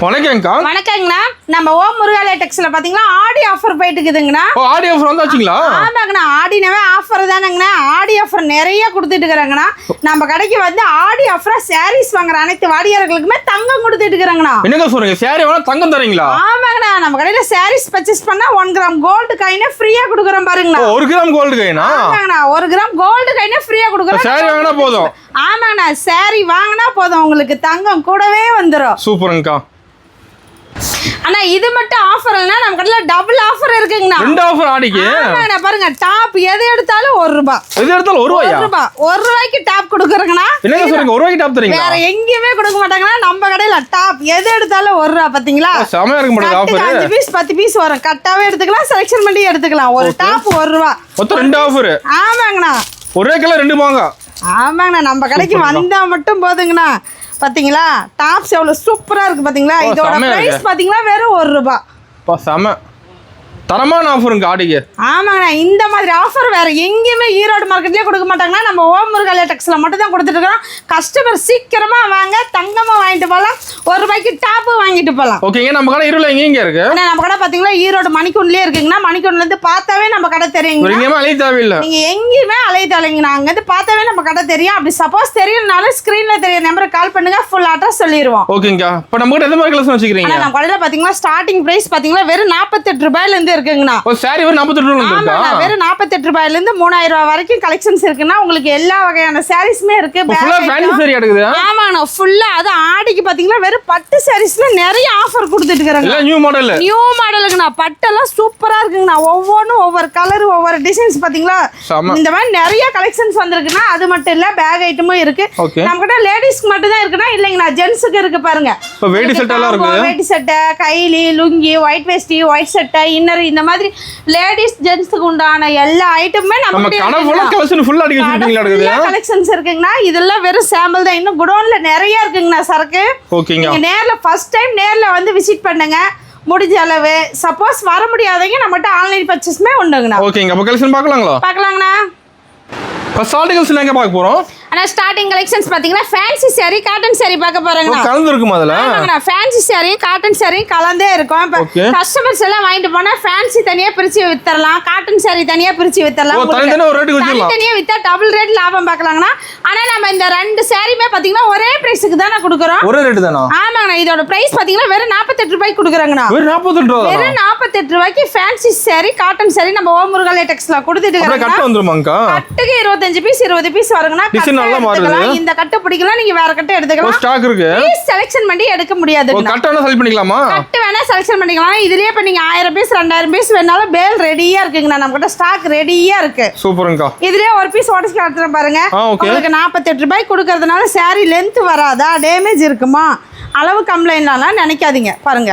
வணக்கம்க்கா. வணக்கங்கண்ணா. நம்ம ஓம் முருகா லேட்டெக்ஸ்ல பாத்தீங்கன்னா ஆடி ஆஃபர் போயிட்டு இருக்குதுங்கண்ணா. ஆடி ஆஃபர் வந்தாச்சுங்களா? ஆமாங்கண்ணா, ஆடினவே ஆஃபர் தானங்கண்ணா. ஆடி ஆஃபர் நிறைய கொடுத்துட்டு இருக்கிறாங்கண்ணா. நம்ம கடைக்கு வந்து ஆடி ஆஃபரா சாரீஸ் வாங்குற அனைத்து வாடிக்கையாளர்களுக்குமே தங்கம் கொடுத்துட்டு இருக்கிறாங்கண்ணா. என்னங்க சொல்றீங்க? சாரி வேணா தங்கம் தரீங்களா? ஆமாங்கண்ணா, நம்ம கடையில சாரீஸ் பர்ச்சேஸ் பண்ணா 1 கிராம் கோல்டு காயினே ஃப்ரீயா கொடுக்குறோம் பாருங்கண்ணா. 1 கிராம் கோல்டு காயினா? ஆமாங்கண்ணா, 1 கிராம் கோல்டு காயினே ஃப்ரீயா கொடுக்குறோம். சாரி வாங்கினா போதும். ஆமாங்கண்ணா, சாரி வாங்கினா போதும், உங்களுக்கு தங்கம் கூடவே வந்துடும். சூப்பருங்கக்கா. ஆனா இது மட்டும் ஆஃபர் இல்லனா நம்ம கடையில டபுள் ஆஃபர் இருக்குங்கண்ணா. 2 ஆஃபர் ஆடிக்கு. ஆமாண்ணா, பாருங்க டாப் எது எடுத்தாலும் 1 ரூபாய். எது எடுத்தாலும் 1 ரூபாயா? 1 ரூபாய். 1 ரூபாய்க்கு டாப் கொடுக்குறங்கண்ணா. என்னங்க சொல்றீங்க? 1 ரூபாய்க்கு டாப் தரீங்களா? வேற எங்கேயுமே கொடுக்க மாட்டாங்கண்ணா. நம்ம கடையில டாப் எது எடுத்தாலும் 1 ரூபாய். பாத்தீங்களா? செமையா இருக்கு மேடம் ஆஃபர். 5 பீஸ் 10 பீஸ் வரும். கட்டாவே எடுத்துக்கலாம், செலக்ஷன் பண்ணி எடுத்துக்கலாம். ஒரு டாப் 1 ரூபாய். மொத்தம் 2 ஆஃபர். ஆமாங்கண்ணா. ஒரே கிலோ 2 வாங்க. ஆமாங்கண்ணா, நம்ம கடைக்கு வந்தா மட்டும் போதுங்கண்ணா. பாத்தீங்களா டாப்ஸ் எவ்வளவு சூப்பரா இருக்கு பாத்தீங்களா? இதோட பிரைஸ் பாத்தீங்களா வெறும் 1 ரூபாய். செம தரமான ஆஃபருங்க ஆடிக்கு. ஆமாங்கண்ணா, இந்த மாதிரி ஆஃபர் வேற எங்கேயுமே ஈரோடு மார்க்கெட்லயே கொடுக்க மாட்டாங்கன்னா நம்ம ஓம் முருகா லேட்டெக்ஸ்ல மட்டும் தான் கொடுத்துட்டு இருக்கோம். கஸ்டமர் சீக்கிரமா வாங்க, தங்கமா வாங்கிட்டு போகலாம், 1 ரூபாய்க்கு டாப் வாங்கிட்டு போகலாம். ஓகேங்க. நம்ம கடை ஈரோடுல எங்க இருக்கு? நம்ம கடை பாத்தீங்கன்னா ஈரோடு மணிக்கூண்ட்லயே இருக்குங்கண்ணா. மணிக்கூண்ட்ல இருந்து பார்த்தாவே நம்ம கடை தெரியுங்க. எங்கேயுமே அலைய தேவையில்லை. நீங்க எங்கேயுமே அலைய தேவையில்லைங்கண்ணா. அங்க இருந்து பார்த்தாவே நம்ம கடை தெரியும். அப்படி சப்போஸ் தெரியலனாலும் ஸ்கிரீன்ல தெரிய நம்பருக்கு கால் பண்ணுங்க, ஃபுல் அட்ரஸ் சொல்லிடுவோம். ஓகேங்கா. இப்போ நம்ம கிட்ட எந்த மாதிரி கலெக்ஷன் வச்சுக்கிறீங்க? நம்ம கடையில பாத்தீங்கன்னா ஸ்டார்டிங் பிரைஸ் பாத்தீங்கன்னா வெறும் 48 ரூபாயில இருந்து இருக்குங்கண்ணா. சாரி வெறும் 48 ரூபாயில இருக்கா? வெறும் 48 ரூபாயில இருந்து 3000 ரூபாய் வரைக்கும் கலெக்ஷன்ஸ் இருக்குன்னா உங்களுக்கு எல்லா வகையான சாரீஸ்மே இருக்கு. ஃபுல்லா ஃபேன்சி சாரி எடுக்குது. ஆமாண்ணா, ஃபுல்லா அது ஆடிக்கு பாத்தீங்கன்னா வெறும் பட்டு சாரீஸ்ல நிறைய ஆஃபர் கொடுத்துட்டு இருக்காங்க. எல்லாம் நியூ மாடல். நியூ மாடலுக்குண்ணா. பட்டெல்லாம் சூப்பரா இருக்குங்கண்ணா. ஒவ்வொன்றும் ஒவ்வொரு கலர், ஒவ்வொரு டிசைன்ஸ் பாத்தீங்களா? இந்த மாதிரி நிறைய கலெக்ஷன்ஸ் வந்திருக்குன்னா அது மட்டும் இல்ல பேக் ஐட்டமும் இருக்கு. நம்ம கிட்ட லேடிஸ்க்கு மட்டும் தான் இருக்குன்னா இல்லைங்கண்ணா, ஜென்ஸுக்கு இருக்கு பாருங்க. வேட்டி செட் எல்லாம் இருக்கு. வேட்டி சட்டை, கைலி, லுங்கி, ஒயிட் வேஸ்டி, ஒயிட் சட்டை, இன்னர், இந்த மாதிரி லேடிஸ் ஜென்ஸ்க்கு உண்டான எல்லா ஐட்டமுமே நம்ம கலெக்ஷன் ஃபுல்லா அடிக்க வச்சிருக்கீங்களா? இருக்குது கலெக்ஷன்ஸ் இருக்குங்கண்ணா. இதெல்லாம் வெறும் சாம்பிள் தான். இன்னும் குடோன்ல நிறைய இருக்குங்கண்ணா சரக்கு. ஓகேங்க. நீங்க நேர்ல ஃபர்ஸ்ட் டைம் நேர்ல வந்து விசிட் பண்ணுங்க முடிஞ்ச அளவு. சப்போஸ் வர முடியாதவங்க நம்மகிட்ட ஆன்லைன் பர்ச்சேஸ்மே உண்டுங்கண்ணா. ஓகேங்க. அப்ப கலெக்ஷன் பார்க்கலாங்களா? பார்க்கலாங்கண்ணா. ஃபர்ஸ்ட் ஆர்டிகல்ஸ் எங்க பார்க்க போறோம்? ஆனா ஸ்டார்டிங் கலெக்ஷன்ஸ் பாத்தீங்கன்னா ஃபேன்சி saree, காட்டன் saree பார்க்க போறீங்க. கலந்து இருக்குமா அதுல? ஆமாங்கண்ணா, ஃபேன்சி saree, காட்டன் saree கலந்தே இருக்கும். இப்ப கஸ்டமர்ஸ் எல்லாம் வாங்கிட்டு போனா ஃபேன்சி தனியா பிரிச்சு வித்தறலாம், காட்டன் saree தனியா பிரிச்சு வித்தறலாம். தனித்தனியா ஒரு ரேட்டுக்கு வித்தறலாம். தனியா வித்தா டபுள் ரேட் லாபம் பார்க்கலாங்கண்ணா. ஆனா நம்ம இந்த 2 சாரியுமே பாத்தீங்கன்னா ஒரே பிரைஸ்க்கு தான கொடுக்குறோம். ஒரே ரேட் தானா? ஆமாங்கண்ணா, இதோட பிரைஸ் பாத்தீங்கன்னா வெறும் 48 ரூபாய்க்கு கொடுக்குறாங்கண்ணா. வெறும் 48 ரூபாய். வெறும் 48 ரூபாய்க்கு ஃபேன்சி saree, காட்டன் saree நம்ம ஓம் முருகா லேட்டெக்ஸ்ல கொடுத்துட்டு இருக்கோம். கட்டு வந்துருமாங்கா? கட்டுக்கு 25 பீஸ் 20 பீஸ் வருங்கண்ணா. டிசைன் நல்லா மாறுது. இந்த கட்டு பிடிக்கலாம், நீங்க வேற கட்டு எடுத்துக்கலாம். ஸ்டாக் இருக்கு. பீஸ் செலக்ஷன் பண்ணி எடுக்க முடியாது. கட்டு வேணா செலக்ட் பண்ணிக்கலாமா? கட்டு வேணா செலக்ஷன் பண்ணிக்கலாம். இதுலயே இப்ப நீங்க 1000 பீஸ் 2000 பீஸ் வேணாலும் பேல் ரெடியா இருக்குங்கண்ணா. நம்ம கிட்ட ஸ்டாக் ரெடியா இருக்கு. சூப்பர்ங்கா. இதுலயே ஒரு பீஸ் உடைச்சு காட்டுறேன் பாருங்க. உங்களுக்கு 48 ரூபாய் கொடுக்கறதுனால saree லென்த் வராதா, டேமேஜ் இருக்குமா, அளவு கம்ப்ளைண்ட்லாம் நினைக்காதீங்க. பாருங்க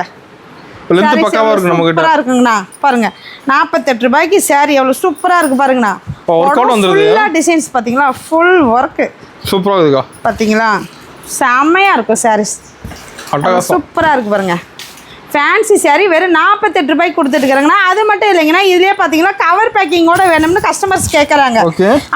லென்த் பக்காவா இருக்கு. நம்ம கிட்ட சூப்பரா இருக்குங்கண்ணா. பாருங்க 48 ரூபாய்க்கு saree எவ்வளவு சூப்பரா இருக்கு பாருங்கண்ணா. ஒர்க் அவுட் வந்துருது. ஃபுல்லா டிசைன்ஸ் பாத்தீங்களா? ஃபுல் வர்க் சூப்பரா இருக்குக்கா. பாத்தீங்களா? செம்மையா இருக்கும் sarees. சூப்பரா இருக்கு பாருங்க. ஃபேன்சி saree வெறும் 48 ரூபாய்க்கு கொடுத்துட்டு இருக்காங்கண்ணா. அது மட்டும் இல்லைங்கன்னா இதுலயே பாத்தீங்கன்னா கவர் பேக்கிங்கோட வேணும்னு கஸ்டமர்ஸ் கேக்குறாங்க.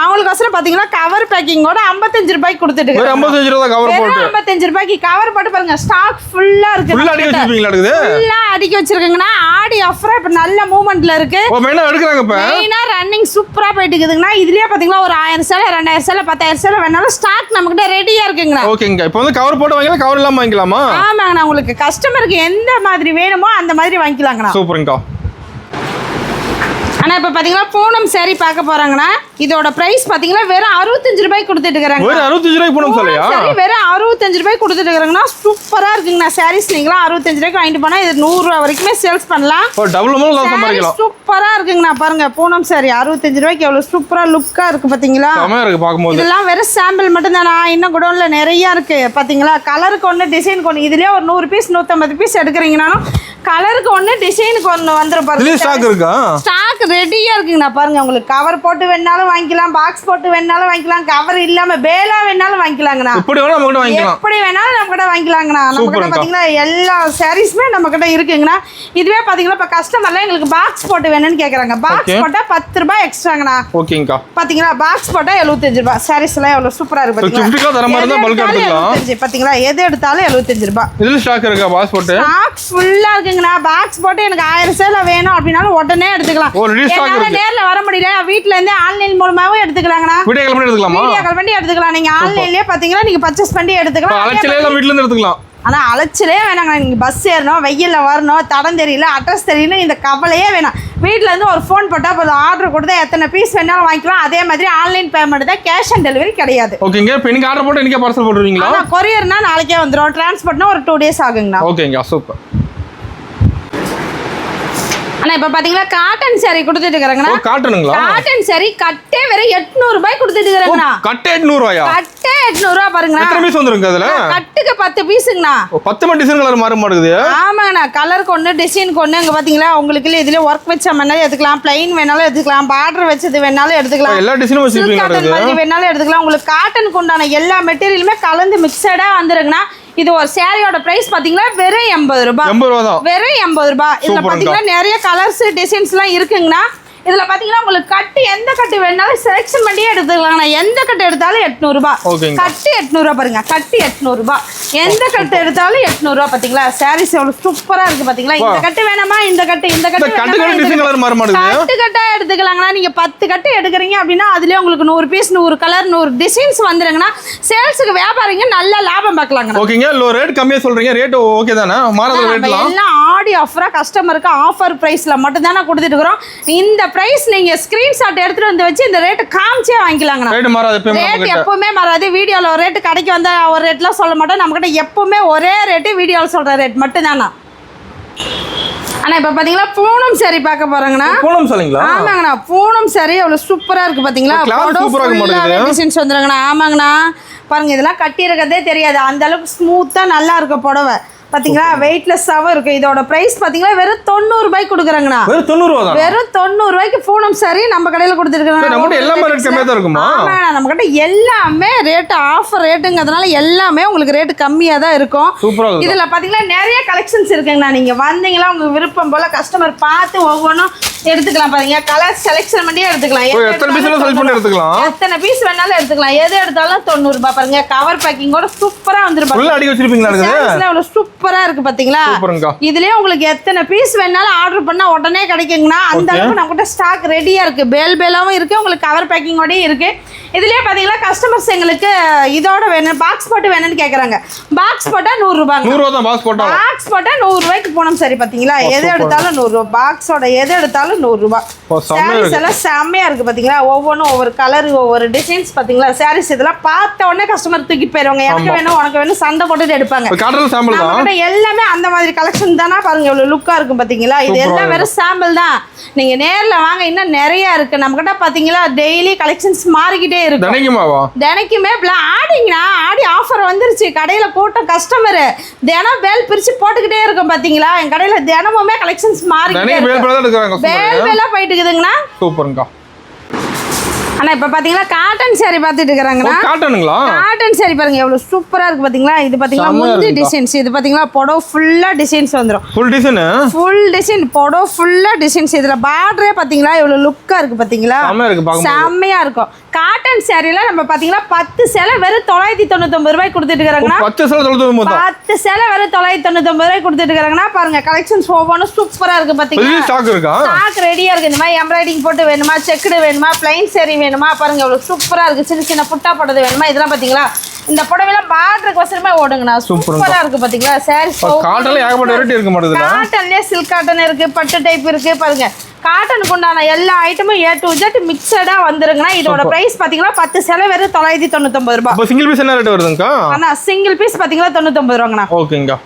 அவங்களுக்கோசரம் பாத்தீங்கன்னா கவர் பேக்கிங்கோட 55 ரூபாய்க்கு கொடுத்துட்டு இருக்காங்க. 55 ரூபாய் கவர் போட்டு 55 ரூபாய்க்கு கவர் போட்டு பாருங்க. ஸ்டாக் ஃபுல்லா இருக்கு. ஃபுல்லா அடிக்க வச்சிருக்கீங்களா? இருக்குது ஃபுல்லா அடிக்க வச்சிருக்கீங்கன்னா ஆடி ஆஃபர் இப்ப நல்ல மூவ்மெண்ட்ல இருக்கு. மெயினா எடுக்கறாங்க. இப்ப மெயினா ரன்னிங் சூப்பரா போயிட்டு இருக்குதுங்கண்ணா. இதுலயே பாத்தீங்கன்னா ஒரு 1000 சேலை 2000 சேலை 10000 சேலை வேணாலும் ஸ்டாக் நம்ம கிட்ட ரெடியா இருக்குங்கண்ணா. ஓகேங்க. இப்போ வந்து கவர் போட்டு வாங்கலாம், கவர் இல்லாம வாங்கிக்கலாமா? ஆமாங்கண்ணா, உங்களுக்கு கஸ்டமருக்கு எந்த மாதிரி வேணுமோ அந்த மாதிரி வாங்கிக்கலாங்கண்ணா. சூப்பர்ங்கா. ஆனா இப்ப பாத்தீங்கன்னா பூனம் saree பார்க்க போறாங்கண்ணா. இதோட பிரைஸ் பாத்தீங்கன்னா வெறும் 65 ரூபாய்க்கு கொடுத்துட்டு இருக்காங்க. வெறும் 65 ரூபாய்க்கு பூனம் சாரியா? சரி, வெறும் 65 ரூபாய்க்கு கொடுத்துட்டு இருக்காங்கண்ணா. சூப்பரா இருக்குங்கண்ணா. sarees நீங்களா 65 ரூபாய்க்கு வாங்கிட்டு போனா இது 100 ரூபாய் வரைக்குமே சேல்ஸ் பண்ணலாம். டபுள் அமௌண்ட் லாஸ் சம்பாதிக்கலாம். சூப்பரா இருக்குங்கண்ணா. பாருங்க பூனம் saree 65 ரூபாய்க்கு எவ்வளவு சூப்பரா லுக்கா இருக்கு பாத்தீங்களா? செமையா இருக்கு பாக்கும்போது. இதெல்லாம் வெறும் சாம்பிள் மட்டும் தானா, இன்னும் குடோன்ல நிறைய இருக்கு பாத்தீங்களா? கலருக்கு ஒண்ணு, டிசைனுக்கு ஒண்ணு. இதுலயே ஒரு 100 பீஸ் 150 பீஸ் எடுக்கிறீங்கனாலும் கலருக்கு ஒண்ணு, டிசைனுக்கு ஒண்ணு வந்துரும் பாருங்க. இதுல ஸ்டாக் இருக்கா? ஸ்டாக் ரெடியா இருக்குங்கண்ணா. பாருங்க, உங்களுக்கு கவர் போட்டு வேணாலும் வாங்கிக்கலாம், பாக்ஸ் போட்டு வேணாலும் வாங்கிக்கலாம், கவர் இல்லாம பேலா வேணாலும் வாங்கிக்கலாங்கண்ணா. எப்படி வேணாலும் நம்ம கிட்ட வாங்கிக்கலாம். எப்படி வேணாலும் நம்ம கிட்ட வாங்கிக்கலாங்கண்ணா. நம்ம கிட்ட பாத்தீங்கன்னா எல்லா சாரீஸ்மே நம்ம கிட்ட இருக்குங்கண்ணா. இதுவே பாத்தீங்கன்னா இப்ப கஸ்டமர்ல எங்களுக்கு பாக்ஸ் போட்டு வேணும் வேணும்னு கேக்குறாங்க. பாக்ஸ் போட்டா 10 ரூபாய் எக்ஸ்ட்ராங்கண்ணா. ஓகேங்கா. பாத்தீங்களா பாக்ஸ் போட்டா 75 ரூபாய். சாரீஸ் எல்லாம் எவ்வளவு சூப்பரா இருக்கு பாத்தீங்களா. 50 தர மாதிரி தான் பல்கா எடுத்துக்கலாம். 75 பாத்தீங்களா, எது எடுத்தாலும் 75 ரூபாய். இதுல ஸ்டாக் இருக்கா பாக்ஸ் போட்டு? ஸ்டாக் ஃபுல்லா இருக்குங்கண்ணா. பாக்ஸ் போட்டு எனக்கு 1000 சேல வேணும் அப்படினாலும் உடனே எடுத்துக்கலாம். என்னால நேர்ல வர முடியல, வீட்ல இருந்தே ஆன்லைன் மூலமாவும் எடுத்துக்கலாங்கண்ணா. வீடியோ கால் பண்ணி எடுத்துக்கலாமா? வீடியோ கால் பண்ணி எடுத்துக்கலாம். நீங்க ஆன்லைன்லயே பாத்தீங்கன்னா நீங்க பர்ச்சேஸ் பண்ணி எடுத்துக்கலாம். அலச்சலே எல்லாம் வீட்ல இருந்து எடுத்துக்கலாம். ஆனா அலச்சலே வேணாங்க. நீங்க பஸ் ஏறணும், வெயில்ல வரணும், தடம் தெரியல, அட்ரஸ் தெரியல, இந்த கவலையே வேணாம். வீட்ல இருந்து ஒரு ஃபோன் போட்டா போதும், ஆர்டர் கொடுத்தா எத்தனை பீஸ் வேணாலும் வாங்கிக்கலாம். அதே மாதிரி ஆன்லைன் பேமெண்ட் தான், கேஷ் ஆன் டெலிவரி கிடையாது. ஓகேங்க. இப்போ நீங்க ஆர்டர் போட்டு இன்னைக்கு பார்சல் போட்டுருவீங்களா? ஆனா கொரியர்னா நாளைக்கே வந்துரும். டிரான்ஸ்போர்ட்னா ஒரு 2 days ஆகுங்கண்ணா. ஓகேங்க, சூப்பர். ஆனா இப்ப பாத்தீங்களா காட்டன் saree கொடுத்துட்டு இருக்காங்கண்ணா. காட்டனுங்களா? காட்டன் saree கட்டே வெறும் 800 ரூபாய் கொடுத்துட்டு இருக்காங்கண்ணா. கட்டே 800 ரூபாயா? கட்டே 800 ரூபாய் பாருங்க. எத்தனை பீஸ் வந்துருங்க அதுல? கட்டுக்கு 10 பீஸ்ங்கண்ணா. 10 மணி டிசைன் கலர் மாற மாட்டேங்குது. ஆமாங்கண்ணா. கலருக்கு ஒண்ணு, டிசைனுக்கு ஒண்ணு. இங்க பாத்தீங்களா உங்களுக்கு இதுல ஒர்க் வச்ச வேணாலும் எடுத்துக்கலாம், பிளைன் வேணாலும் எடுத்துக்கலாம், பார்டர் வச்சது வேணாலும் எடுத்துக்கலாம், எல்லா டிசைனும் வச்சிருக்கீங்க. காட்டன் மாதிரி வேணாலும் எடுத்துக்கலாம். உங்களுக்கு காட்டனுக்கு உண்டான எல்லா மெட்டீரியலுமே கலந்து மிக்சடா வந்துருங்கண்ணா. இது ஒரு சாரியோட பிரைஸ் பாத்தீங்கன்னா வெறும் 80 ரூபாய். 80 ரூபாய் தான். வெறும் 80 ரூபாய். இதுல பாத்தீங்கன்னா நிறைய கலர்ஸ் டிசைன்ஸ் எல்லாம் இருக்குங்கண்ணா. இதுல பாத்தீங்கன்னா உங்களுக்கு கட்டு எந்த கட்டு வேணாலும் செலக்ஷன் பண்ணியே எடுத்துக்கலாம். எந்த கட்டு எடுத்தாலும் 800 ரூபாய். கட்டு 800 ரூபாய் பாருங்க. கட்டு 800 ரூபாய். எந்த கட்டு எடுத்தாலும் 800 ரூபாய். பாத்தீங்களா சாரீஸ் எவ்வளவு சூப்பரா இருக்கு பாத்தீங்களா. இந்த கட்டு வேணுமா, இந்த கட்டு, இந்த கட்டு கட்டு கட்டா எடுத்துக்கலாங்கண்ணா. நீங்க 10 கட்டு எடுக்கிறீங்க அப்படின்னா அதுலயே உங்களுக்கு 100 பீஸ், 100 கலர், 100 டிசைன்ஸ் வந்துருங்கண்ணா. சேல்ஸுக்கு வியாபாரிங்க நல்ல லாபம் பார்க்கலாங்க. ஓகேங்க. லோ ரேட் கம்மியா சொல்றீங்க, ரேட் ஓகே தானே? மாறாத ரேட்லாம் எல்லாம் ஆடி ஆஃபரா கஸ்டமருக்கு ஆஃபர் பிரைஸ்ல மட்டும் தானே கொடுத்துட்டு இருக்கோம். இந்த பிரைஸ் நீங்க ஸ்கிரீன்ஷாட் எடுத்துட்டு வந்து வச்சு இந்த ரேட் காமிச்சே வாங்கிக்கலாங்கண்ணா. ரேட் மாறாது. ரேட் எப்பவுமே மாறாது. வீடியோல ஒரு ரேட், கடைக்கு வந்தா ஒரு ரேட்லாம் சொல்ல மாட்டோம். நம்ம கிட்ட எப்பவுமே ஒரே ரேட், வீடியோல சொல்ற ரேட் மட்டும் தானா. ஆனா இப்ப பாத்தீங்களா பூனம் saree பார்க்க போறோங்கண்ணா. பூனம் சாரிங்களா? ஆமாங்கண்ணா. பூனம் saree எவ்வளவு சூப்பரா இருக்கு பாத்தீங்களா. சூப்பரா இருக்கு மாட்டேங்குது. டிசைன்ஸ் வந்துருங்கண்ணா. ஆமாங்கண்ணா. பாருங்க இதெல்லாம் கட்டி இருக்கதே தெரியாது, அந்த அளவுக்கு ஸ்மூத்தா நல்லா இருக்கு புடவை. பாத்தீங்களா வெயிட்லெஸ்ஸாவும் இருக்கு. இதோட பிரைஸ் பாத்தீங்களா வெறும் 90 ரூபாய் கொடுக்குறாங்கண்ணா. வெறும் 90 ரூபாய் தான். வெறும் 90 ரூபாய்க்கு பூனம் saree நம்ம கடையில கொடுத்துருக்காங்க. நம்ம எல்லாமே ரேட் கம்மியா தான் இருக்குமா? ஆமா, நம்ம கிட்ட எல்லாமே ரேட் ஆஃபர் ரேட்டுங்கிறதுனால எல்லாமே உங்களுக்கு ரேட் கம்மியா தான் இருக்கும். சூப்பரா இருக்கு. இதுல பாத்தீங்கன்னா நிறைய கலெக்ஷன்ஸ் இருக்குங்கண்ணா. நீங்க வந்தீங்களா உங்க விருப்பம் போல கஸ்டமர் பார்த்து ஒவ்வொன்றும் எடுத்துக்கலாம். பாருங்க கலர் செலக்ஷன் பண்ணி எடுத்துக்கலாம். எத்தனை பீஸ் செலக்ட் பண்ணி எடுத்துக்கலாம். எத்தனை பீஸ் வேணாலும் எடுத்துக்கலாம். எது எடுத்தாலும் 90 ரூபாய். பாருங்க கவர் பேக்கிங்கோட சூப்பரா வந்துருப்பாங்க. ஃபுல்லா அடி வச்சிருப்பீங்களா? அவ்வளவு சூப்பரா இருக்கு பாத்தீங்களா. இதுலயே உங்களுக்கு எத்தனை பீஸ் வேணாலும் ஆர்டர் பண்ணா உடனே கிடைக்குங்கண்ணா. அந்த அளவுக்கு நம்ம கிட்ட ஸ்டாக் ரெடியா இருக்கு. பேலாவும் இருக்கு, உங்களுக்கு கவர் பேக்கிங்கோடயும் இருக்கு. இதுலயே பாத்தீங்கன்னா கஸ்டமர்ஸ் எங்களுக்கு இதோட வேணும், பாக்ஸ் போட்டு வேணும்னு கேக்குறாங்க. பாக்ஸ் போட்டா 100 ரூபாய். 100 ரூபாய் தான் பாக்ஸ் போட்டா. பாக்ஸ் போட்டா 100 ரூபாய்க்கு போனோம். சரி பாத்தீங்களா, எது எடுத்தாலும் 100 ரூபாய். பாக்ஸோட எது எடுத்தாலும் 100 ரூபாய். சாரீஸ் எல்லாம் செம்மையா இருக்கு பாத்தீங்களா. ஒவ்வொன்றும் ஒவ்வொரு கலர், ஒவ்வொரு டிசைன்ஸ் பாத்தீங்களா. சாரீஸ் இதெல்லாம் பார்த்த உடனே கஸ்டமர் தூக்கி போயிருவாங்க. எனக்கு வேணும், உனக்கு வேணும், சண்டை போட்டுட்டு எடுப்பாங்க. எல்லாமே அந்த மாதிரி கலெக்ஷன் தானா. பாருங்க எவ்வளவு லுக்கா இருக்கும் பாத்தீங்களா. இது எல்லாம் வெறும் சாம்பிள் தான். நீங்க நேர்ல வாங்க, இன்னும் நிறைய இருக்கு நம்ம கிட்ட பாத்தீங்களா. டெய்லி கலெக்ஷன்ஸ் மாறிக்கிட்டே இருக்கு. தினைக்குமே ஆடிங்கண்ணா. ஆடி ஆஃபர் வந்துருச்சு. கடையில கூட்டம் கஸ்டமர் தினம் பேல் பிரிச்சு போட்டுக்கிட்டே இருக்கும் பாத்தீங்களா. என் கடையில தினமுமே கலெக்ஷன்ஸ் மாறிக்கிட்டே இருக்கு. பேல் போயிட்டு இருக்குதுங்கண்ணா. சூப்பருங்கா. ஆனா இப்ப பாத்தீங்கன்னா காட்டன் saree பாத்துட்டு இருக்காங்கண்ணா. காட்டனுங்களா? காட்டன் saree பாருங்க எவ்வளவு சூப்பரா இருக்கு பாத்தீங்களா. இது பாத்தீங்களா முந்தி டிசைன்ஸ். இது பாத்தீங்களா புடவை ஃபுல்லா டிசைன்ஸ் வந்துரும். ஃபுல் டிசைன் புடவை ஃபுல்லா டிசைன்ஸ். இதுல பார்டரே பாத்தீங்களா எவ்வளவு லுக்கா இருக்கு பாத்தீங்களா. செம்மையா இருக்கும். காட்டன் சாரில நம்ம பாத்தீங்கன்னா 10 சேலை வெறும் 999 ரூபாய் கொடுத்துட்டு இருக்காங்கண்ணா. 10 சேலை வெறும் 999 ரூபாய் கொடுத்துட்டு இருக்காங்கண்ணா. பாருங்க கலெக்ஷன்ஸ் ஒவ்வொன்றும் சூப்பரா இருக்கு பாத்தீங்களா. ஸ்டாக் ரெடியா இருக்கு. இந்த மாதிரி எம்ப்ராய்டிங் போட்டு வேணுமா, செக்குடு வேணுமா, பிளைன் saree வேணுமா, பாருங்க எவ்வளவு சூப்பரா இருக்கு. சின்ன சின்ன புட்டா போடுறது வேணுமா, இதெல்லாம் பாத்தீங்களா. இந்த புடவைலாம் பார்டருக்கு வசரமே ஓடுங்கண்ணா. சூப்பரா இருக்கு பாத்தீங்களா. சாரீஸ் காட்டன்லயே சில்க் காட்டன் இருக்கு, பட்டு டைப் இருக்கு. பாருங்க காட்டனுக்கு உண்டான எல்லா ஐட்டமும் A to Z மிக்சடா வந்துருங்கண்ணா. இதோட பிரைஸ் பாத்தீங்கன்னா 10 சேலை வெறும் 999 ரூபாய். சிங்கிள் பீஸ் என்ன ரேட் வருதுங்கா? அண்ணா சிங்கிள் பீஸ் பாத்தீங்கன்னா 99 ரூபாங்கண்ணா. ஓகேங்கா.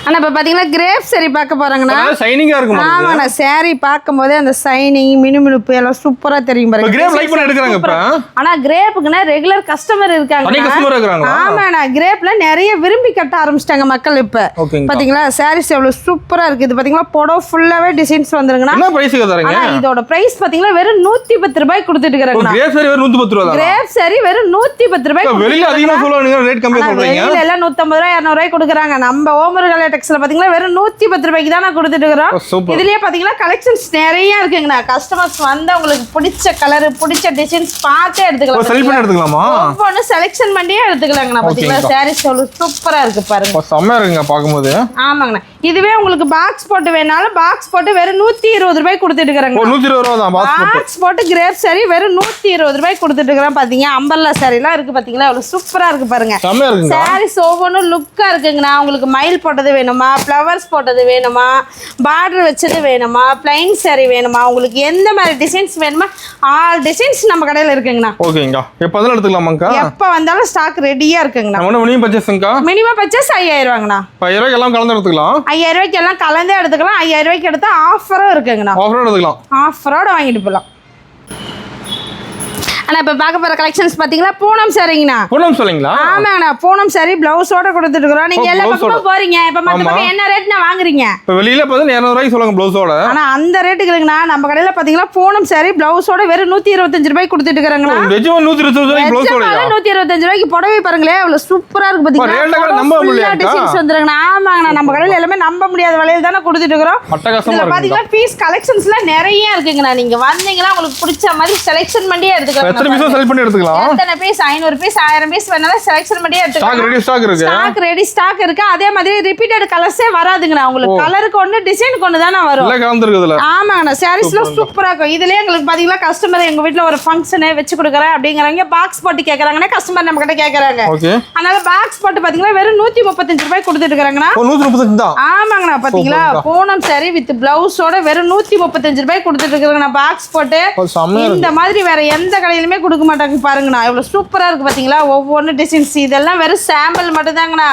ஆனா இப்ப பாத்தீங்கன்னா கிரேப் saree பார்க்க போறாங்கண்ணா. ஷைனிங்கா இருக்கும். ஆமாண்ணா saree பார்க்கும்போதே அந்த ஷைனிங் மினுமினுப்பு எல்லாம் சூப்பரா தெரியும் பாருங்க. கிரேப் லைக் பண்ணி எடுக்கறாங்க இப்ப. ஆனா கிரேப்புக்குனா ரெகுலர் கஸ்டமர் இருக்காங்க. அன்னைக்கு கஸ்டமர் இருக்காங்க. ஆமாண்ணா கிரேப்ல நிறைய விரும்பி கட்ட ஆரம்பிச்சிட்டாங்க மக்கள் இப்ப. பாத்தீங்களா sarees எவ்வளவு சூப்பரா இருக்கு. இது பாத்தீங்களா புடவை ஃபுல்லாவே டிசைன்ஸ் வந்துருங்கண்ணா. என்ன பிரைஸ்க்கு தரீங்க? ஆனா இதோட பிரைஸ் பாத்தீங்கன்னா வெறும் 110 ரூபாய் கொடுத்துட்டு இருக்காங்கண்ணா. கிரேப் saree வெறும் 110 ரூபாய் தான். கிரேப் saree வெறும் 110 ரூபாய். வெளியில அதிகமா சொல்றாங்க, ரேட் கம்மியா சொல்றீங்க. வெளியில எல்லாம் 150 ரூபாய் 200 ரூபாய் கொடுக்குறாங்க. நம்ம ஓமர்கள டெக்ஸ்ல பாத்தீங்கன்னா வெறும் 110 ரூபாய்க்கு தான் நான் கொடுத்துட்டு இருக்கிறோம். இதுலயே பாத்தீங்கன்னா கலெக்ஷன்ஸ் நிறைய இருக்குங்கண்ணா. கஸ்டமர்ஸ் வந்து உங்களுக்கு பிடிச்ச கலர் பிடிச்ச டிசைன்ஸ் பார்த்தே எடுத்துக்கலாம். செலக்ட் பண்ணி எடுத்துக்கலாமா? ஒவ்வொன்னு செலக்ஷன் பண்ணியே எடுத்துக்கலாங்கண்ணா. பாத்தீங்களா சாரீஸ் எவ்வளவு சூப்பரா இருக்கு பாருங்க. செம்மையா இருக்குங்க பாக்கும்போது. ஆமாங்கண்ணா. இதுவே உங்களுக்கு பாக்ஸ் போட்டு வேணாலும் பாக்ஸ் போட்டு வெறும் 120 ரூபாய் கொடுத்துட்டு இருக்காங்க. 120 ரூபாய் தான் பாக்ஸ் போட்டு கிரேப் சாரி வெறும் 120 ரூபாய் கொடுத்துட்டு இருக்கறேன். பாத்தீங்க அம்பர்லா சாரிலாம் இருக்கு பாத்தீங்களா எவ்வளவு சூப்பரா இருக்கு பாருங்க. செம்மையா இருக்குங்க. சாரீஸ் ஒவ்வொன்றும் லுக்கா இருக்குங்கண்ணா. உங்களுக்கு மயில் போட்டது வேணுமா, ஃப்ளவர்ஸ் போட்டது வேணுமா, பார்டர் வச்சது வேணுமா, பிளைன் சாரி வேணுமா, உங்களுக்கு எந்த மாதிரி டிசைன்ஸ் வேணுமா ஆல் டிசைன்ஸ் நம்ம கடையில இருக்குங்கண்ணா. ஓகேங்க. எப்ப எடுத்துக்கலாமாங்கா? எப்ப வந்தாலும் ஸ்டாக் ரெடியா இருக்குங்கண்ணா. மினிமம் பர்ச்சேஸ்ங்கா? மினிமம் பர்ச்சேஸ் 5000 ரூபாங்கண்ணா. 5000 ரூபாய்க்கு எல்லாம் கலந்து எடுத்துக்கலாம். 5000 ரூபாய்க்கு எல்லாம் கலந்தே எடுத்துக்கலாம். 5000 ரூபாய்க்கு எடுத்தா ஆஃபரும் இருக்குங்கண்ணா. ஆஃபரோட எடுத்துக்கலாம். ஆஃபரோட வாங்கிட்டு போலாம். ஆனா இப்ப பார்க்க போற கலெக்ஷன்ஸ் பாத்தீங்களா பூனம் சாரிங்கண்ணா. பூனம் சொல்றீங்களா? ஆமாங்கண்ணா. பூனம் சாரி பிளவுஸோட கொடுத்துட்டு இருக்கோம். நீங்க எல்லா பக்கமும் போறீங்க. இப்ப மத்த பக்கம் என்ன ரேட்னா வாங்குறீங்க? இப்ப வெளியில பார்த்தா 200 ரூபாய்க்கு சொல்லுங்க பிளவுஸோட. ஆனா அந்த ரேட்டுக்கு இல்லங்கண்ணா. நம்ம கடையில பாத்தீங்களா பூனம் சாரி பிளவுஸோட வெறும் 125 ரூபாய்க்கு கொடுத்துட்டு இருக்காங்கண்ணா. வெஜ்மா 125 ரூபாய்க்கு பிளவுஸோட. 125 ரூபாய்க்கு புடவை பாருங்களே எவ்வளவு சூப்பரா இருக்கு பாத்தீங்களா. ரேட் நம்ப முடியல. டிசைன்ஸ் வந்துருங்கண்ணா. ஆமாங்கண்ணா. நம்ம கடையில எல்லாமே நம்ப முடியாத விலையில தான கொடுத்துட்டு இருக்கோம். அட்டகாசமா இருக்கு. பாத்தீங்களா பீஸ் கலெக்ஷன்ஸ்ல நிறைய இருக்குங்கண்ணா. நீங்க வந்தீங்களா உங்களுக்கு பிடிச்ச மாதிரி செலக்ஷன் பண்ணி எடுத்துக்கலாம். எத்தனை பீஸ் செலக்ட் பண்ணி எடுத்துக்கலாம்? எத்தனை பீஸ் 500 பீஸ் 1000 பீஸ் வேணாலும் செலக்ஷன் பண்ணி எடுத்துக்கலாம். ஸ்டாக் இருக்கு. அதே மாதிரி ரிப்பீட்டட் கலர்ஸே வராதுங்கண்ணா. உங்களுக்கு கலருக்கு ஒண்ணு டிசைனுக்கு ஒண்ணு தான வரும். இல்ல கலந்துருக்குதுல. ஆமாங்கண்ணா. சாரீஸ்ல சூப்பரா இருக்கும். இதுலயே உங்களுக்கு பாத்தீங்களா கஸ்டமர் எங்க வீட்ல ஒரு ஃபங்க்ஷன் வெச்சு கொடுக்கறேன் அப்படிங்கறவங்க பாக்ஸ் போட்டு கேக்குறாங்கனா கஸ்டமர் நம்ம கிட்ட கேக்குறாங்க. ஓகே. அதனால பாக்ஸ் போட்டு பாத்தீங்களா வெறும் 135 ரூபாய் கொடுத்துட்டு இருக்காங்கண்ணா. 135 தான். ஆமாங்கண்ணா. பாத்தீங்களா பூனம் சாரி வித் பிளவுஸோட வெறும் 135 ரூபாய் கொடுத்துட்டு இருக்காங்கண்ணா பாக்ஸ் போட்டு. இந்த மாதிரி வேற எந்த கடையிலுமே கொடுக்க மாட்டாங்க பாருங்கண்ணா. எவ்வளவு சூப்பரா இருக்கு பாத்தீங்களா ஒவ்வொரு டிசைன்ஸ். இதெல்லாம் வெறும் சாம்பிள் மட்டும் தாங்கண்ணா.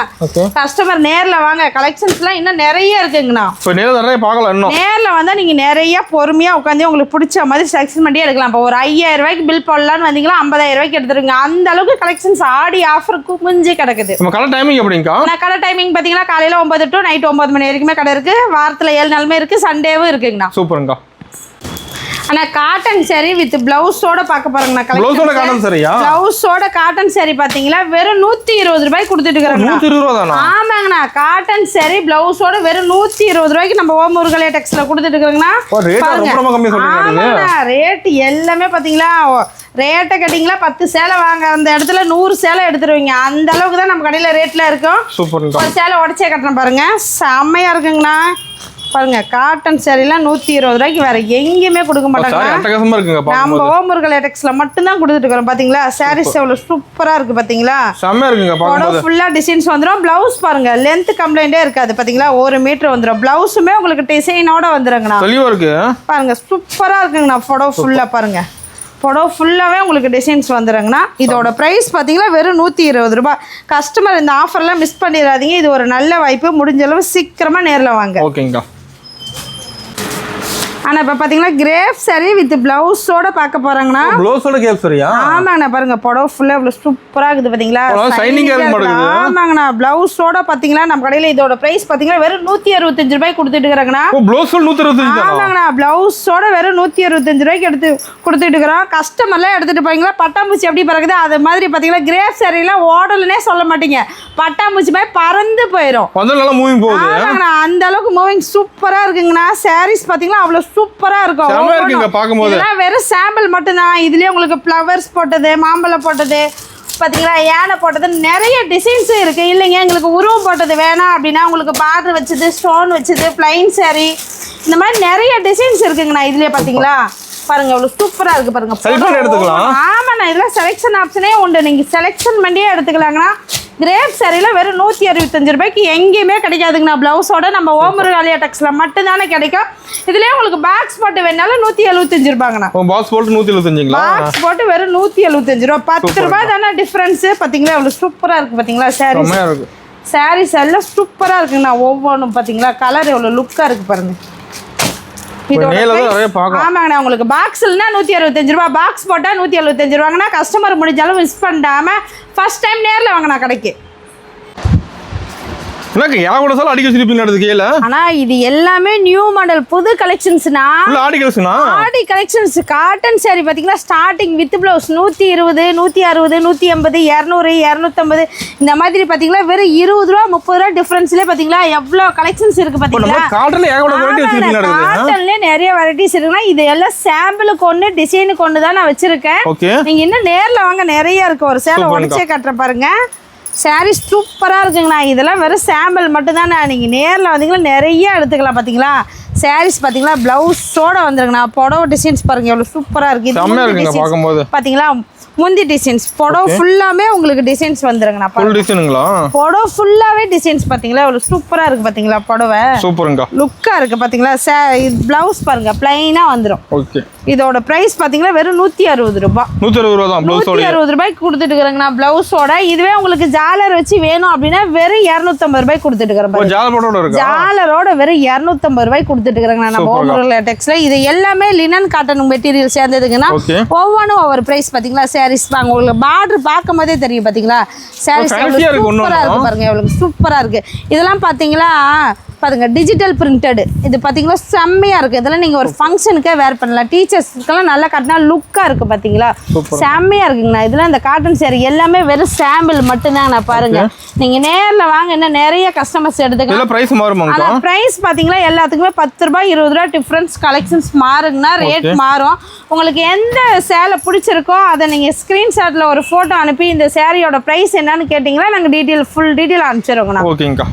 கஸ்டமர் நேர்ல வாங்க. கலெக்ஷன்ஸ்லாம் இன்னும் நிறைய இருக்குங்கண்ணா. இப்போ நேர்ல நிறைய பார்க்கலாம். இன்னும் நேர்ல வந்தா நீங்க நிறைய பொறுமையா உட்கார்ந்து உங்களுக்கு பிடிச்ச மாதிரி செலக்ஷன் பண்ணி எடுக்கலாம். இப்போ ஒரு 5000 ரூபாய்க்கு பில் போடலாம்னு வந்தீங்களா 50000 ரூபாய்க்கு எடுத்துருங்க. அந்த அளவுக்கு கலெக்ஷன்ஸ் ஆடி ஆஃபர் குமிஞ்சு கிடக்குது. நம்ம கடை டைமிங் எப்படிங்கா? நான் கடை டைமிங் பாத்தீங்கன்னா காலையில 9 to நைட் 9 மணி வரைக்குமே கடை இருக்கு. வாரத்துல 7 நாளுமே இருக்கு. சண்டேவும் இருக்குங்கண்ணா. சூப்பர்ங்கா. ஆனா காட்டன் சாரி வித் பிளவுஸோட பார்க்க போறங்கண்ணா. பிளவுஸோட காட்டன் சாரியா? பிளவுஸோட காட்டன் சாரி பாத்தீங்களா வெறும் 120 ரூபாய் கொடுத்துட்டு இருக்காங்க. 120 ரூபாய் தானா? ஆமாங்கண்ணா. காட்டன் சாரி பிளவுஸோட வெறும் 120 ரூபாய்க்கு நம்ம ஓம் முருகலே டெக்ஸ்ல கொடுத்துட்டு இருக்காங்கண்ணா. ரேட் ரொம்ப கம்மியா சொல்றீங்க. ஆமாண்ணா. ரேட் எல்லாமே பாத்தீங்களா ரேட்டை கேட்டிங்களா 10 சேலை வாங்க அந்த இடத்துல 100 சேலை எடுத்துருவீங்க. அந்த அளவுக்கு தான் நம்ம கடையில ரேட்ல இருக்கும். சூப்பர்ங்க. ஒரு சேலை உடச்சே கட்டுறேன் பாருங்க. செம்மையா இருக்குங்கண்ணா. பாருங்க காட்டன் சாரிலாம் 120 ரூபாய்க்கு வேற எங்கேயுமே கொடுக்க மாட்டாங்க. நம்ம ஓம் முருகல் டெக்ஸ்ல மட்டும் தான் கொடுத்துட்டு இருக்கோம். பாத்தீங்களா சாரீஸ் எவ்வளவு சூப்பரா இருக்கு பாத்தீங்களா. செம்மையா இருக்குங்க. பாருங்க ஃபுல்லா டிசைன்ஸ் வந்துரும். பிளவுஸ் பாருங்க லெந்த் கம்ப்ளைண்டே இருக்காது. பாத்தீங்களா 1 மீட்டர் வந்துரும். பிளவுஸுமே உங்களுக்கு டிசைனோட வந்துருங்கண்ணா. தெளிவா இருக்கு. பாருங்க சூப்பரா இருக்குங்கண்ணா. புடவை ஃபுல்லா பாருங்க. புடவை ஃபுல்லாவே உங்களுக்கு டிசைன்ஸ் வந்துருங்கண்ணா. இதோட பிரைஸ் பாத்தீங்கன்னா வெறும் 120 ரூபாய். கஸ்டமர் இந்த ஆஃபர்லாம் மிஸ் பண்ணிடாதீங்க. இது ஒரு நல்ல வாய்ப்பு. முடிஞ்ச அளவு சீக்கிரமா நேர்ல வாங்க. ஓகேங்கா. ஆனா இப்ப பாத்தீங்கன்னா கிரேப் சாரி வித் பிளவுஸோட பார்க்க போறாங்கண்ணா. பிளவுஸோட கிரேப் சாரியா? ஆமாங்கண்ணா. பாருங்க புடவை ஃபுல்லா இவ்வளவு சூப்பரா இருக்குது பாத்தீங்களா. ஷைனிங்கா இருக்கு மாட்டேங்குது. ஆமாங்கண்ணா. பிளவுஸோட பாத்தீங்களா நம்ம கடையில இதோட பிரைஸ் பாத்தீங்கன்னா வெறும் 165 ரூபாய் கொடுத்துட்டு இருக்காங்கண்ணா. ஓ பிளவுஸ் 165 தானா? ஆமாங்கண்ணா. பிளவுஸோட வெறும் 165 ரூபாய்க்கு எடுத்து கொடுத்துட்டு இருக்கோம். கஸ்டமர்லாம் எடுத்துட்டு போறீங்களா பட்டாம்பூச்சி எப்படி பறக்குது அது மாதிரி பாத்தீங்களா கிரேப் சாரிலாம் ஓடலனே சொல்ல மாட்டீங்க. பட்டாம்பூச்சி மாதிரி பறந்து போயிடும். நல்லா மூவிங் போகுது. ஆமாங்கண்ணா. அந்த அளவுக்கு மூவிங் சூப்பரா இருக்குங்கண்ணா. சாரீஸ் பாத்தீங்களா அவ்வளவு சூப்பரா இருக்கும். செம இருக்குங்க பாக்கும்போது. இதெல்லாம் வெறும் சாம்பிள் மட்டும் தான். இதுலயே உங்களுக்கு ஃப்ளவர்ஸ் போட்டது மாம்பழம் போட்டது பாத்தீங்களா யானை போட்டது நிறைய டிசைன்ஸ் இருக்கு. இல்லைங்க எங்களுக்கு உருவம் போட்டது வேணாம் அப்படின்னா உங்களுக்கு பார்டர் வச்சது ஸ்டோன் வச்சது பிளைன் சாரி இந்த மாதிரி நிறைய டிசைன்ஸ் இருக்குங்கண்ணா. இதுலயே பாத்தீங்களா பாருங்க எவ்வளவு சூப்பரா இருக்கு பாருங்க. செலக்ட் எடுத்துக்கலாம். ஆமாண்ணா. இதெல்லாம் செலக்ஷன் ஆப்ஷனே உண்டு. நீங்க செலக்ஷன் பண்ணியே எடுத்துக்கலாங்கண்ணா. கிரேப் சாரில வெறும் 165 ரூபாய்க்கு எங்கேயுமே கிடைக்காதுங்கண்ணா. பிளவுஸோட நம்ம ஓம் முருகல் டெக்ஸ்ல மட்டும் தானே கிடைக்கும். இதுலயே உங்களுக்கு பாக்ஸ் போட்டு வேணாலும் 175 ரூபாங்கண்ணா. பாக்ஸ் போட்டு 175ங்களா? பாக்ஸ் போட்டு வெறும் 175 ரூபாய். 10 ரூபாய் தானே டிஃபரன்ஸ். பாத்தீங்களா எவ்வளவு சூப்பரா இருக்கு பாத்தீங்களா சாரீஸ். செமையா இருக்கு. சாரீஸ் எல்லாம் சூப்பரா இருக்குங்கண்ணா. ஒவ்வொன்றும் பாத்தீங்களா கலர் எவ்வளவு லுக்கா இருக்கு பாருங்க. ஆமாங்கண்ணா. உங்களுக்கு பாக்ஸ்லனா 165 ரூபாய். பாக்ஸ் போட்டா 175 ரூபாங்கண்ணா. கஸ்டமர் முடிஞ்சாலும் மிஸ் பண்ணாம ஃபர்ஸ்ட் டைம் நேர்ல வாங்கண்ணா கடைக்கு. எனக்கு கூட சார் அடிக்க வச்சிருப்பீங்க அடுத்து கீழே. ஆனா இது எல்லாமே நியூ மாடல் புது கலெக்ஷன்ஸ்னா. ஆடி கலெக்ஷனா? ஆடி கலெக்ஷன்ஸ். காட்டன் saree பாத்தீங்கன்னா ஸ்டார்டிங் வித் பிளவுஸ் 120, 160, 180, 200, 250 இந்த மாதிரி பாத்தீங்கன்னா வெறும் 20 ரூபா 30 ரூபா டிஃபரன்ஸ்லயே பாத்தீங்கன்னா எவ்வளவு கலெக்ஷன்ஸ் இருக்கு பாத்தீங்களா? காட்டன்ல ஏகப்பட்ட வெரைட்டி வச்சிருக்கீங்க அடுத்து. காட்டன்ல நிறைய வெரைட்டிஸ் இருக்குனா இது எல்லாம் சாம்பிளுக்கு ஒன்னு டிசைனுக்கு ஒன்னு தான் நான் வச்சிருக்கேன். நீங்க இன்னும் நேர்ல வாங்க நிறைய இருக்கு. ஒரு சேலை உடைச்சே கட்டற பாருங்க. சாரீஸ் சூப்பரா இருக்குங்கண்ணா. இதெல்லாம் வெறும் சாம்பிள் மட்டும் தானே. நீங்க நேர்ல வந்தீங்கன்னா நிறைய எடுத்துக்கலாம். பாத்தீங்களா சாரீஸ் பாத்தீங்களா பிளவுஸோட வந்துருங்கண்ணா. புடவை டிசைன்ஸ் பாருங்க எவ்வளவு சூப்பரா இருக்கு. இது பாத்தீங்களா முந்தி டிசைன்ஸ் புடவை ஃபுல்லாமே உங்களுக்கு டிசைன்ஸ் வந்துருங்கண்ணா. ஃபுல் டிசைனுங்களா? புடவை ஃபுல்லாவே டிசைன்ஸ் பாத்தீங்களா எவ்வளவு சூப்பரா இருக்கு பாத்தீங்களா. புடவை சூப்பருங்க லுக்கா இருக்கு பாத்தீங்களா. பிளவுஸ் பாருங்க பிளைனா வந்துரும். ஓகே இதோட பிரைஸ் பாத்தீங்கன்னா வெறும் 160 ரூபாய். 160 ரூபாய் தான் பிளவுஸோட. 160 ரூபாய்க்கு கொடுத்துட்டு இருக்கறேங்கண்ணா பிளவுஸோட. இதுவே உங்களுக்கு ஜாலர் வச்சு வேணும் அப்படினா வெறும் 250 ரூபாய்க்கு கொடுத்துட்டு இருக்கறேன் பாருங்க. ஜாலரோட இருக்கு. ஜாலரோட வெறும் 250 ரூபாய்க்கு கொடுத்துட்டு இருக்கறேங்கண்ணா. நம்ம ஓமர் லேட்டெக்ஸ்ல இது எல்லாமே லினன் காட்டன் மெட்டீரியல் சேர்ந்ததுங்கண்ணா. ஒவ்வொன்றும் ஒவ்வொரு பிரைஸ் பாத்தீங்களா. சாரீஸ் வாங்க உங்களுக்கு பார்டர் பார்க்கும்போதே தெரியும் பாத்தீங்களா. சாரீஸ் சூப்பரா இருக்கு பாருங்க எவ்வளவு சூப்பரா இருக்கு. இதெல்லாம் பாத்தீங்களா பாருங்க டிஜிட்டல் பிரிண்டட். இது பாத்தீங்களா செம்மையா இருக்கு. இதெல்லாம் நீங்க ஒரு ஃபங்க்ஷனுக்கே வேர் பண்ணலாம். டீச்சர்ஸ்க்கெல்லாம் நல்லா கட்டினா லுக்கா இருக்கு பாத்தீங்களா. செம்மையா இருக்குங்கண்ணா. இதெல்லாம் இந்த காட்டன் saree எல்லாமே வெறும் சாம்பிள் மட்டும்தான். நான் பாருங்க நீங்க நேர்ல வாங்க இன்னும் நிறைய கஸ்டமர்ஸ் எடுத்துக்கலாம். பிரைஸ் மாறுமா? ஆனா பிரைஸ் பாத்தீங்களா எல்லாத்துக்குமே 10 ரூபாய் 20 ரூபாய் டிஃபரன்ஸ் கலெக்ஷன்ஸ் மாறுங்கண்ணா. ரேட் மாறும். உங்களுக்கு எந்த சேலை பிடிச்சிருக்கோ அதை நீங்க ஸ்கிரீன்ஷாட்ல ஒரு போட்டோ அனுப்பி இந்த சாரியோட பிரைஸ் என்னன்னு கேட்டீங்கன்னா நாங்க டீடைல் ஃபுல் டீடைல் அனுப்பிச்சிருவோங்கண்ணா. ஓகேங்கா.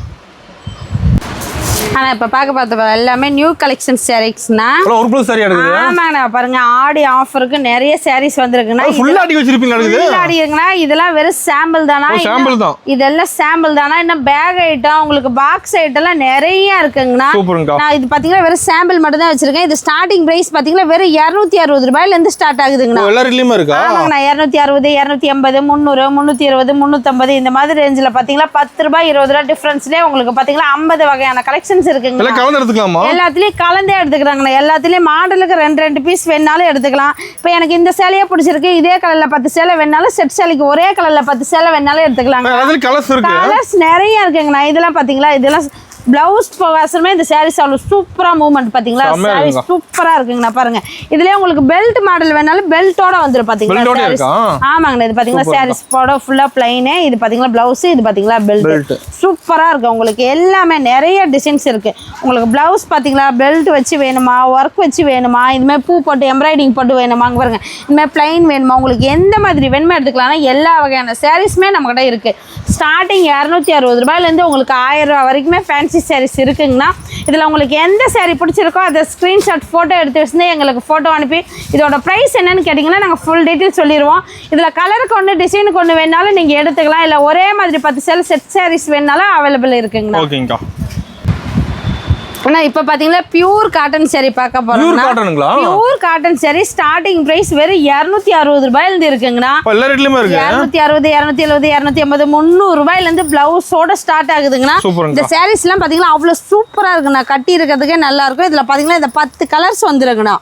ஆனா இப்ப பார்த்த எல்லாமே நியூ கலெக்ஷன் சாரீஸ்னா ஒரு புது saree எடுக்குது. ஆமாங்கண்ணா பாருங்க ஆடி ஆஃபருக்கு நிறைய sarees வந்திருக்குன்னா ஃபுல் ஆடி வச்சிருப்பீங்க அடுத்து. ஃபுல் ஆடி இருக்குன்னா இதெல்லாம் வெறும் சாம்பிள் தானா? சாம்பிள் தான். இதெல்லாம் சாம்பிள் தானா? இன்னும் பேக் ஐட்டம் உங்களுக்கு பாக்ஸ் ஐட்டம் எல்லாம் நிறைய இருக்குங்கண்ணா. சூப்பர்ங்க. நான் இது பாத்தீங்கன்னா வெறும் சாம்பிள் மட்டும் தான் வச்சிருக்கேன். இது ஸ்டார்டிங் பிரைஸ் பாத்தீங்கன்னா வெறும் 260 ரூபாயில இருந்து ஸ்டார்ட் ஆகுதுங்கண்ணா. எல்லாரிலயுமே இருக்கா? ஆமாங்கண்ணா 260, 280, 300, 320, 350 இந்த மாதிரி ரேஞ்சில பாத்தீங்கன்னா 10 ரூபாய் 20 ரூபாய் டிஃபரன்ஸ்லயே உங்களுக்கு பாத்தீங்கன்னா 50 வகையான கலெக்ஷன் இருக்குங்க. எல்லாம் கலந்து எடுத்துக்கலாமா? எல்லாத்துலயும் கலந்தே எடுத்துக்கறாங்கண்ணா. எல்லாத்துலயும் மாடலுக்கு 2 பீஸ் வேணாலும் எடுத்துக்கலாம். இப்போ எனக்கு இந்த சேலையே பிடிச்சிருக்கு இதே கலர்ல 10 சேலை வேணாலும் செட் சேலைக்கு ஒரே கலர்ல 10 சேலை வேணாலும் எடுத்துக்கலாங்க. அதுல கலர்ஸ் இருக்கு. கலர்ஸ் நிறைய இருக்குங்கண்ணா. இதெல்லாம் பாத்தீங்களா இதெல்லாம் பிளவுஸ் போகாசமே இந்த சாரீஸ் அவ்வளவு சூப்பரா மூவ்மெண்ட் பாத்தீங்களா. சாரீஸ் சூப்பரா இருக்குங்கண்ணா பாருங்க. இதுலயே உங்களுக்கு பெல்ட் மாடல் வேணாலும் பெல்ட்டோட வந்துரும் பாத்தீங்களா. ஆமாங்கண்ணா இது பாத்தீங்களா சாரீஸ் போட ஃபுல்லா பிளைனே. இது பாத்தீங்களா பிளவுஸ். இது பாத்தீங்களா பெல்ட் சூப்பரா இருக்கு. உங்களுக்கு எல்லாமே நிறைய டிசைன்ஸ் இருக்கு. உங்களுக்கு பிளவுஸ் பாத்தீங்களா பெல்ட் வச்சு வேணுமா ஒர்க் வச்சு வேணுமா இதுமே பூ போட்டு எம்ப்ராய்டிங் போட்டு வேணுமாங்க பாருங்க. இதுமே பிளைன் வேணுமா உங்களுக்கு எந்த மாதிரி வேணுமா எடுத்துக்கலாம். எல்லா வகையான சாரீஸ்மே நம்ம கிட்ட இருக்கு. ஸ்டார்டிங் 260 ரூபாயில இருந்து உங்களுக்கு 1000 ரூபாய் வரைக்குமே ஃபேன்சி சாரீஸ் இருக்குங்கண்ணா. இதில் உங்களுக்கு எந்த சாரீ பிடிச்சிருக்கோ அதை ஸ்க்ரீன்ஷாட் ஃபோட்டோ எடுத்து வச்சுருந்து எங்களுக்கு ஃபோட்டோ அனுப்பி இதோட ப்ரைஸ் என்னன்னு கேட்டிங்கன்னா நாங்கள் ஃபுல் டீட்டெயில் சொல்லிடுவோம். இதில் கலருக்கு ஒன்று டிசைனுக்கு ஒன்று வேணாலும் நீங்கள் எடுத்துக்கலாம். இல்லை ஒரே மாதிரி 10 சேலை செட் சாரீஸ் வேணாலும் அவைலபிள் இருக்குங்கண்ணா. ஓகேங்கக்கா. ஆனால் இப்போ பார்த்தீங்கன்னா பியூர் காட்டன் சாரீ பார்க்க போகிறோம்னா pure cotton sari starting price வெறும் 260 ரூபாயிலேருந்து இருக்குங்கண்ணா. 260, 270, 280, 300 ரூபாயிலேருந்து பிளவுஸோட ஸ்டார்ட் ஆகுதுங்கண்ணா. இந்த சாரீஸ்லாம் பார்த்தீங்கன்னா அவ்வளோ சூப்பராக இருக்குண்ணா. கட்டி இருக்கிறதுக்கே நல்லா இருக்கும். இதில் பார்த்தீங்கன்னா இந்த 10 கலர்ஸ் வந்துருங்கண்ணா.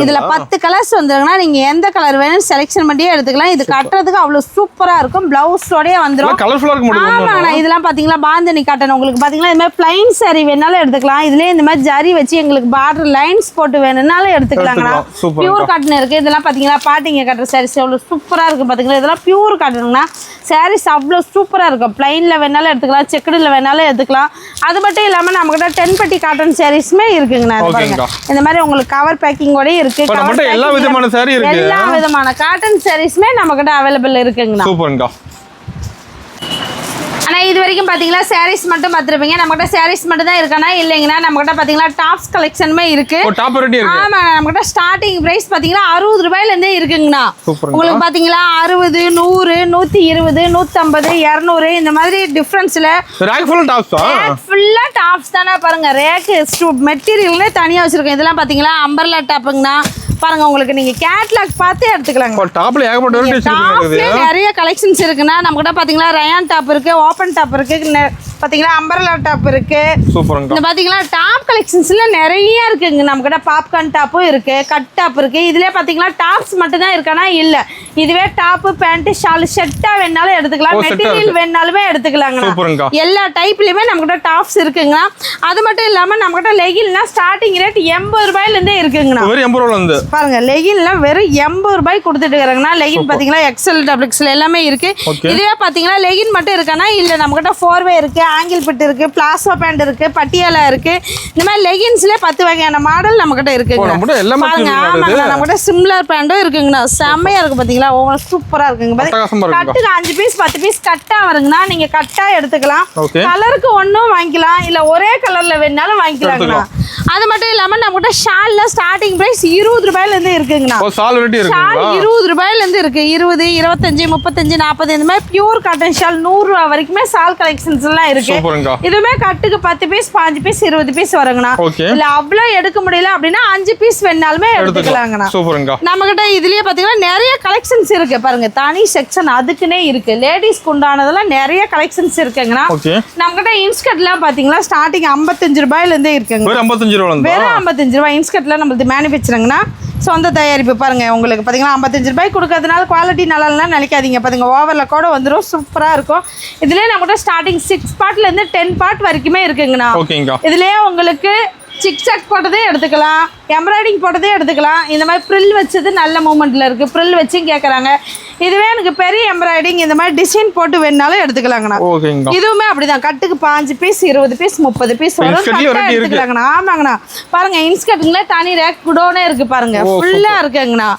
இதில் 10 கலர்ஸ் வந்துருங்கண்ணா. நீங்கள் எந்த கலர் வேணும் செலெக்ஷன் பண்ணியே எடுத்துக்கலாம். இது கட்டுறதுக்கு அவ்வளோ சூப்பராக இருக்கும். பிளவுஸோடய வந்துடும். ஆமாங்கண்ணா இதெல்லாம் பார்த்தீங்கன்னா பாந்தனி காட்டன் உங்களுக்கு பார்த்தீங்கன்னா இது மாதிரி பிளைன் சாரீ வேணாலும் எடுத்துக்கலாம். இதுலயே இந்த மாதிரி ஜரி வச்சு எங்களுக்கு பார்டர் லைன்ஸ் போட்டு வேணும்னாலும் எடுத்துக்கலாங்கண்ணா. பியூர் காட்டன் இருக்கு. இதெல்லாம் பாத்தீங்கன்னா பாட்டிங்க கட்டுற சாரீஸ் எவ்வளவு சூப்பரா இருக்கு பாத்தீங்களா. இதெல்லாம் பியூர் காட்டனுங்கண்ணா. சாரீஸ் அவ்வளவு சூப்பரா இருக்கும். பிளைன்ல வேணாலும் எடுத்துக்கலாம் செக்குடுல வேணாலும் எடுத்துக்கலாம். அது மட்டும் இல்லாம நம்ம கிட்ட 10 பட்டி காட்டன் சாரீஸ்மே இருக்குங்கண்ணா. பாருங்க இந்த மாதிரி உங்களுக்கு கவர் பேக்கிங்கோட இருக்கு. எல்லா விதமான சாரீ இருக்கு. எல்லா விதமான காட்டன் சாரீஸ்மே நம்ம கிட்ட அவைலபிள் இருக்குங்கண்ணா. சூப்பர்ங்கா. ஆனால் இது வரைக்கும் பார்த்தீங்களா சாரீஸ் மட்டும் பார்த்துருப்பீங்க. நம்மகிட்ட சாரீஸ் மட்டும் தான் இருக்கானா இல்லைங்கண்ணா. நம்மகிட்ட பார்த்தீங்கன்னா டாப்ஸ் கலெக்ஷனுமே இருக்கு. ஆமாம் நம்மகிட்ட ஸ்டார்டிங் ப்ரைஸ் பார்த்தீங்கன்னா 60 ரூபாயிலேருந்தே இருக்குங்கண்ணா. உங்களுக்கு பார்த்தீங்களா 60, 100, 120, 150, 200 இந்த மாதிரி டிஃப்ரென்ஸில் ஃபுல்லாக டாப்ஸ் தானே பாருங்க. ரேக்கு மெட்டீரியல்னே தனியாக வச்சுருக்கோம். இதெல்லாம் பார்த்தீங்களா அம்பர்லா டாப்புங்கண்ணா. பாருங்க உங்களுக்கு நீங்க கேட்லாக் பார்த்தே எடுத்துக்கலாங்க. டாப்ல ஏகப்பட்ட வெரைட்டிஸ் டாப்ல நிறைய கலெக்ஷன்ஸ் இருக்குன்னா நம்ம கிட்ட பாத்தீங்களா ரயான் டாப் இருக்கு, ஓபன் டாப் இருக்கு, பாத்தீங்களா அம்பரலா டாப் இருக்கு. சூப்பருங்க. இந்த பாத்தீங்களா டாப் கலெக்ஷன்ஸ்ல நிறைய இருக்குங்க. நம்ம கிட்ட பாப்கார்ன் டாப்பும் இருக்கு, கட் டாப் இருக்கு. இதுலயே பாத்தீங்களா டாப்ஸ் மட்டும் தான் இருக்கானா இல்ல, இதுவே டாப் பேண்ட் ஷால் செட்டா வேணாலும் எடுத்துக்கலாம், மெட்டீரியல் வேணாலுமே எடுத்துக்கலாங்க. எல்லா டைப்லயுமே நம்ம கிட்ட டாப்ஸ் இருக்குங்க. அது மட்டும் இல்லாம நம்ம கிட்ட லெகின்னா ஸ்டார்டிங் ரேட் 80 ரூபாயில இருந்தே இருக்குங்க. வெறும் 80 ரூபாயில இருந்து பாருங்க. லெகின்ல வெறும் 80 ரூபாய் கொடுத்துட்டு இருக்காங்கன்னா லெகின் பாத்தீங்களா எக்ஸ்எல் டபுள் எக்ஸ்எல் எல்லாமே இருக்கு. இதுவே பாத்தீங்கன்னா லெகின் மட்டும் இருக்கானா இல்ல, நம்ம கிட்ட 4வே இருக்கு, ஆங்கிள் பிட் இருக்கு, பிளாசோ பேண்ட் இருக்கு, பட்டியாலா இருக்கு. இந்த மாதிரி லெகின்ஸ்ல 10 வகையான மாடல் நம்ம கிட்ட இருக்குங்க. பாருங்க ஆமாங்க, நம்ம கிட்ட சிமிலர் பேண்டும் இருக்குங்கண்ணா. செம்மையா இருக்கு பாத்தீங்களா, சூப்பரா இருக்குங்க. கட்டுக்கு 5 பீஸ் 10 பீஸ் கட்டா வருங்கண்ணா. நீங்க கட்டா எடுத்துக்கலாம், கலருக்கு ஒன்னும் வாங்கிக்கலாம், இல்ல ஒரே கலர்ல வேணாலும் வாங்கிக்கலாங்கண்ணா. அது மட்டும் இல்லாம நம்ம கிட்ட ஷால்ல ஸ்டார்டிங் பிரைஸ் 20 ரூபாயில இருந்து இருக்குங்கண்ணா. ஷால் 20 ரூபாயில இருந்து இருக்கு. 20, 25, 35, 40 இந்த மாதிரி பியூர் காட்டன் ஷால் 100 ரூபாய் வரைக்குமே ஷால் கலெக்ஷன்ஸ் எல்லாம் இருக்கு. இதுமே கட்டுக்கு 10 பீஸ் 5 பீஸ் 20 பீஸ் வருங்கண்ணா. இல்ல அவ்வளவு எடுக்க முடியல அப்படின்னா 5 பீஸ் வேணாலுமே எடுத்துக்கலாங்கண்ணா. நம்ம கிட்ட இதுலயே பாத்தீங்கன்னா நிறைய கலெக்ஷன்ஸ் இருக்கு பாருங்க. தனி செக்ஷன் அதுக்குன்னே இருக்கு. லேடிஸ்க்கு உண்டானதெல்லாம் நிறைய கலெக்ஷன்ஸ் இருக்குங்கண்ணா. நம்ம கிட்ட இன்ஸ்கர்ட்லாம் பாத்தீங்கன்னா ஸ்டார்டிங் 55 ரூபாயில இருந்தே இருக்குங்க. வெறும் 55 ரூபாய் இன்ஸ்கர்ட்ல நம்மளுக்கு மேனுஃபேக்சரிங்னா சொந்த தயாரிப்பு. பாருங்க உங்களுக்கு பாத்தீங்கன்னா 55 ரூபாய் கொடுக்கறதுனால குவாலிட்டி நல்லா இல்லைன்னா நினைக்காதீங்க. பாருங்க ஓவர்ல கூட வந்துடும், சூப்பரா இருக்கும். இதுலயே நம்மகிட்ட ஸ்டார்டிங் 6 பார்ட்ல இருந்து 10 பார்ட் வரைக்குமே இருக்குங்கண்ணா. இதுலயே உங்களுக்கு சிக்ஸாக் போட்டதே எடுத்துக்கலாம், எம்ப்ராய்டிங் போட்டதே எடுத்துக்கலாம். இந்த மாதிரி ப்ரில் வச்சது நல்ல மூமெண்ட்ல இருக்கு, ப்ரில் வச்சும் கேட்குறாங்க. இதுவே எனக்கு பெரிய எம்ப்ராய்டிங் இந்த மாதிரி டிசைன் போட்டு வேணாலும் எடுத்துக்கலாங்கண்ணா. இதுவுமே அப்படிதான், கட்டுக்கு 5 பீஸ் 20 பீஸ் 30 பீஸ் எடுத்துக்கலாங்கண்ணா. ஆமாங்கண்ணா. பாருங்க இன்ஸ்கர்ட்டுங்களே தனி ரேக் குடோனே இருக்கு பாருங்க, ஃபுல்லா இருக்குங்கண்ணா.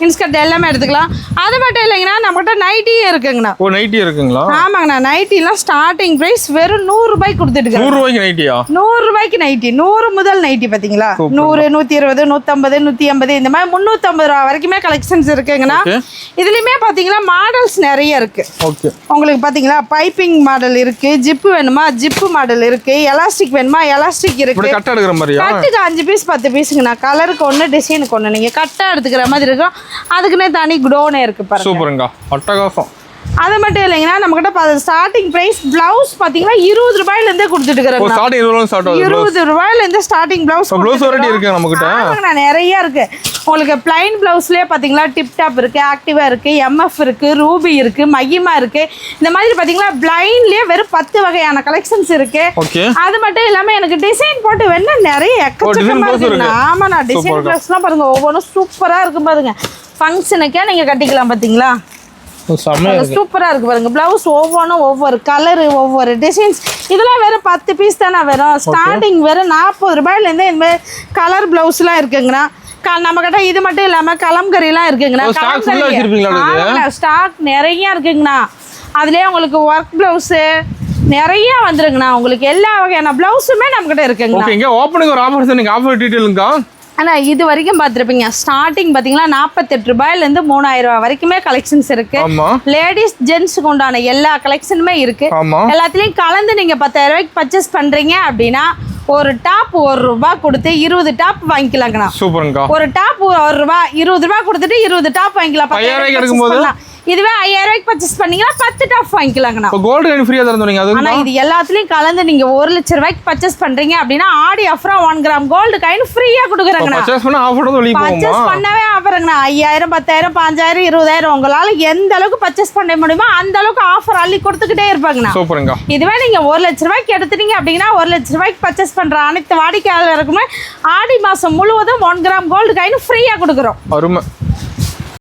இன்ஸ்கர்ட் எல்லாமே எடுத்துக்கலாம். அது மட்டும் இல்லைங்கண்ணா நம்மகிட்ட நைட்டியே இருக்குங்கண்ணா. நைட்டி இருக்குங்களா? ஆமாங்கண்ணா. நைட்டிலாம் ஸ்டார்டிங் பிரைஸ் வெறும் 100 ரூபாய் கொடுத்துட்டு 100 ரூபாய்க்கு நைட்டியா? 100 ரூபாய்க்கு நைட்டி. 100 முதல் நைட்டி பாத்தீங்களா, 100, 120, 150, 180 இந்த மாதிரி 350 ரூபா வரைக்குமே கலெக்ஷன்ஸ் இருக்குங்கண்ணா. இதுலயுமே பாத்தீங்கன்னா மாடல்ஸ் நிறைய இருக்கு. உங்களுக்கு பாத்தீங்களா பைப்பிங் மாடல் இருக்கு, ஜிப்பு வேணுமா ஜிப்பு மாடல் இருக்கு, எலாஸ்டிக் வேணுமா எலாஸ்டிக் இருக்கு. கட்டுக்கு 5 பீஸ் 10 பீஸுங்கண்ணா. கலருக்கு ஒன்று டிசைனுக்கு ஒன்று. நீங்க கட்டா எடுத்துக்கிற மாதிரி இருக்கும். அதுக்குன்னே தனி குடோனே இருக்கு பாருங்க. சூப்பருங்க, அட்டகாசம். அது மட்டும் இல்லைங்கன்னா நம்ம கிட்ட ஸ்டார்டிங் பிரைஸ் பிளவுஸ் பாத்தீங்கன்னா 20 ரூபாயில இருந்தே கொடுத்துட்டு இருக்காங்க. 20 ரூபாயில இருந்து ஸ்டார்டிங் பிளவுஸ் இருக்கு நம்ம கிட்ட. நிறைய இருக்கு. உங்களுக்கு பிளைன் பிளவுஸ்லயே பாத்தீங்களா டிப் டாப் இருக்கு, ஆக்டிவா இருக்கு, எம்எஃப் இருக்கு, ரூபி இருக்கு, மகிமா இருக்கு. இந்த மாதிரி பாத்தீங்களா பிளைன்லயே வெறும் 10 வகையான கலெக்ஷன்ஸ் இருக்கு. அது மட்டும் இல்லாம எனக்கு டிசைன் போட்டு வேணா நிறைய எக்கச்சக்கமா இருக்கு. ஆமா, நான் டிசைன் பிளவுஸ்லாம் பாருங்க ஒவ்வொன்றும் சூப்பரா இருக்கும் பாருங்க. ஃபங்க்ஷனுக்கே நீங்க கட்டிக்கலாம் பாத்தீங்களா, சூப்பரா இருக்கு பாருங்க. பிளவுஸ் ஒவ்வொன்றும் ஒவ்வொரு கலரு ஒவ்வொரு டிசைன்ஸ். இதெல்லாம் வெறும் 10 பீஸ் தானே வரும். ஸ்டார்டிங் வெறும் 40 ரூபாயில இருந்து இந்த மாதிரி கலர் பிளவுஸ் எல்லாம் இருக்குங்கண்ணா. நம்ம கிட்ட இது மட்டும் இல்லாம கலம்கரி எல்லாம் இருக்குங்கண்ணா. ஸ்டாக் நிறைய இருக்குங்கண்ணா. அதுலயே உங்களுக்கு ஒர்க் பிளவுஸ் நிறைய வந்துருங்கண்ணா. உங்களுக்கு எல்லா வகையான பிளவுஸுமே நம்ம கிட்ட இருக்குங்கண்ணா. ஆனா இது வரைக்கும் பார்த்துருப்பீங்க ஸ்டார்டிங் பாத்தீங்கன்னா 48 ரூபாயில இருந்து 3000 ரூபாய் வரைக்குமே கலெக்ஷன்ஸ் இருக்கு. லேடிஸ் ஜென்ஸுக்கு உண்டான எல்லா கலெக்ஷனுமே இருக்கு. எல்லாத்துலயும் கலந்து நீங்க 10,000 ரூபாய்க்கு பர்ச்சேஸ் பண்றீங்க அப்படின்னா ஒரு டாப் 1 ரூபாய் கொடுத்து 20 டாப் வாங்கிக்கலாங்கண்ணா. ஒரு டாப் 1 ரூபாய் 20 ரூபாய் கொடுத்துட்டு 20 டாப் வாங்கிக்கலாம். இதுவே 5000 ரூபாய்க்கு பர்ச்சேஸ் பண்ணீங்கன்னா 10 டாப் வாங்கிக்கலாங்கண்ணா. கோல்டு காயின் ஃப்ரீயா தரதுங்க. ஆனா இது எல்லாத்துலயும் கலந்து நீங்க 1 லட்சம் ரூபாய்க்கு பர்ச்சேஸ் பண்றீங்க அப்படின்னா ஆடி ஆஃபரா 1 கிராம் கோல்டு காயின் ஃப்ரீயா கொடுக்குறாங்கண்ணா. பர்ச்சேஸ் பண்ணவே ஆஃபருங்கண்ணா. 5000 10,000 5000 20000 உங்களால எந்த அளவுக்கு பர்ச்சேஸ் பண்ண முடியுமோ அந்த அளவுக்கு ஆஃபர் அள்ளி கொடுத்துக்கிட்டே இருப்பாங்கண்ணா. இதுவே நீங்க 1 லட்சம் ரூபாய்க்கு எடுத்துட்டீங்க அப்படின்னா 1 லட்சம் ரூபாய்க்கு பர்ச்சேஸ் பண்ற அனைத்து வாடிக்கையாளருக்குமே ஆடி மாசம் முழுவதும் 1 கிராம் கோல்டு காயின் ஃப்ரீயா கொடுக்குறோம்.